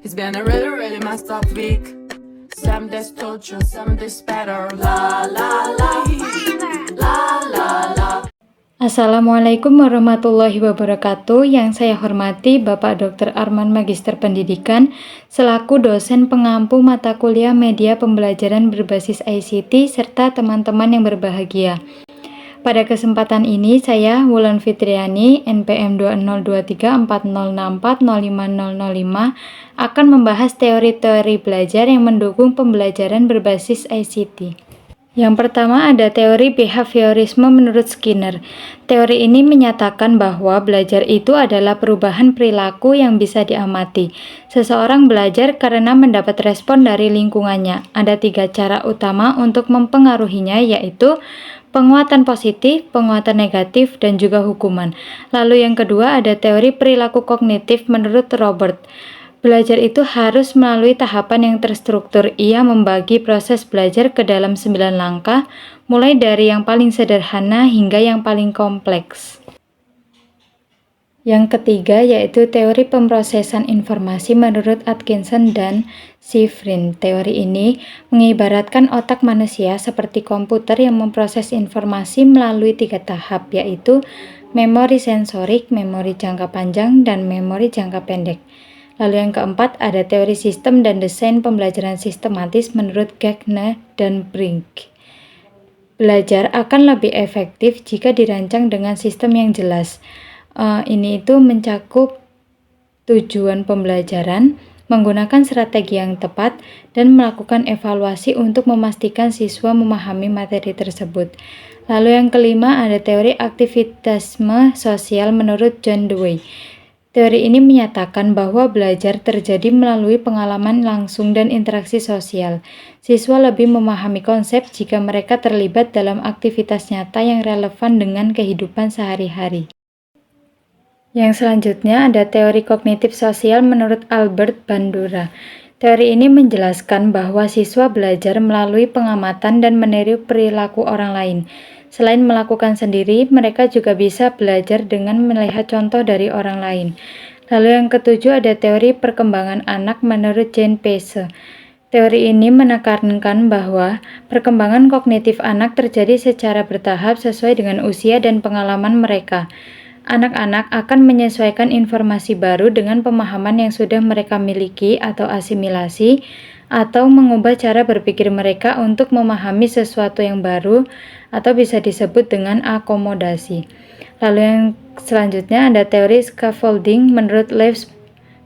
It's been a really, really messed up week. Some days torture, some days better. La la la, la la la. Assalamualaikum warahmatullahi wabarakatuh. Yang saya hormati Bapak Dr. Arman Magister Pendidikan selaku dosen pengampu mata kuliah media pembelajaran berbasis ICT serta teman-teman yang berbahagia. Pada kesempatan ini saya Wulan Fitriani NPM 20234064050005 akan membahas teori-teori belajar yang mendukung pembelajaran berbasis ICT. Yang pertama ada teori behaviorisme menurut Skinner. Teori ini menyatakan bahwa belajar itu adalah perubahan perilaku yang bisa diamati. Seseorang belajar karena mendapat respon dari lingkungannya. Ada 3 cara utama untuk mempengaruhinya, yaitu penguatan positif, penguatan negatif, dan juga hukuman. Lalu yang kedua ada teori perilaku kognitif menurut Robert. Belajar itu harus melalui tahapan yang terstruktur. Ia membagi proses belajar ke dalam 9 langkah, mulai dari yang paling sederhana hingga yang paling kompleks. Yang ketiga yaitu teori pemrosesan informasi menurut Atkinson dan Shiffrin. Teori ini mengibaratkan otak manusia seperti komputer yang memproses informasi melalui 3 tahap, yaitu memori sensorik, memori jangka panjang, dan memori jangka pendek. Lalu yang keempat ada teori sistem dan desain pembelajaran sistematis menurut Gagné dan Brink. Belajar akan lebih efektif jika dirancang dengan sistem yang jelas. Ini itu mencakup tujuan pembelajaran, menggunakan strategi yang tepat, dan melakukan evaluasi untuk memastikan siswa memahami materi tersebut. Lalu yang kelima ada teori aktivitasme sosial menurut John Dewey. Teori ini menyatakan bahwa belajar terjadi melalui pengalaman langsung dan interaksi sosial. Siswa lebih memahami konsep jika mereka terlibat dalam aktivitas nyata yang relevan dengan kehidupan sehari-hari. Yang selanjutnya ada teori kognitif sosial menurut Albert Bandura. Teori ini menjelaskan bahwa siswa belajar melalui pengamatan dan meniru perilaku orang lain. Selain melakukan sendiri, mereka juga bisa belajar dengan melihat contoh dari orang lain. Lalu yang ketujuh ada teori perkembangan anak menurut Jane Pace. Teori ini menekankan bahwa perkembangan kognitif anak terjadi secara bertahap sesuai dengan usia dan pengalaman mereka. Anak-anak akan menyesuaikan informasi baru dengan pemahaman yang sudah mereka miliki atau asimilasi, atau mengubah cara berpikir mereka untuk memahami sesuatu yang baru, atau bisa disebut dengan akomodasi. Lalu yang selanjutnya ada teori scaffolding menurut Lev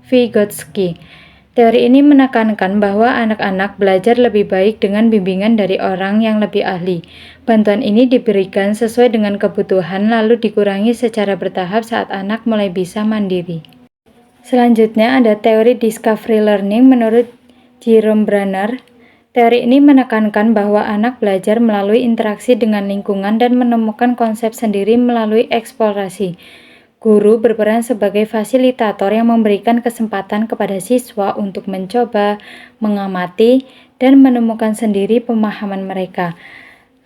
Vygotsky. Teori ini menekankan bahwa anak-anak belajar lebih baik dengan bimbingan dari orang yang lebih ahli. Bantuan ini diberikan sesuai dengan kebutuhan lalu dikurangi secara bertahap saat anak mulai bisa mandiri. Selanjutnya ada teori discovery learning menurut Jerome Bruner. Teori ini menekankan bahwa anak belajar melalui interaksi dengan lingkungan dan menemukan konsep sendiri melalui eksplorasi. Guru berperan sebagai fasilitator yang memberikan kesempatan kepada siswa untuk mencoba, mengamati, dan menemukan sendiri pemahaman mereka.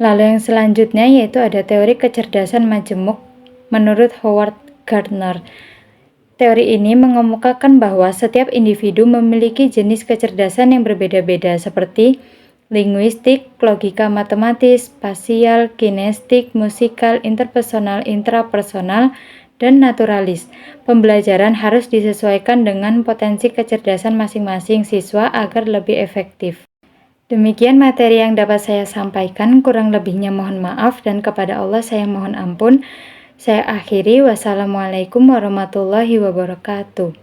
Lalu yang selanjutnya yaitu ada teori kecerdasan majemuk menurut Howard Gardner. Teori ini mengemukakan bahwa setiap individu memiliki jenis kecerdasan yang berbeda-beda seperti linguistik, logika matematis, spasial, kinestik, musikal, interpersonal, intrapersonal, dan naturalis. Pembelajaran harus disesuaikan dengan potensi kecerdasan masing-masing siswa agar lebih efektif. Demikian materi yang dapat saya sampaikan, kurang lebihnya mohon maaf dan kepada Allah saya mohon ampun. Saya akhiri, wassalamualaikum warahmatullahi wabarakatuh.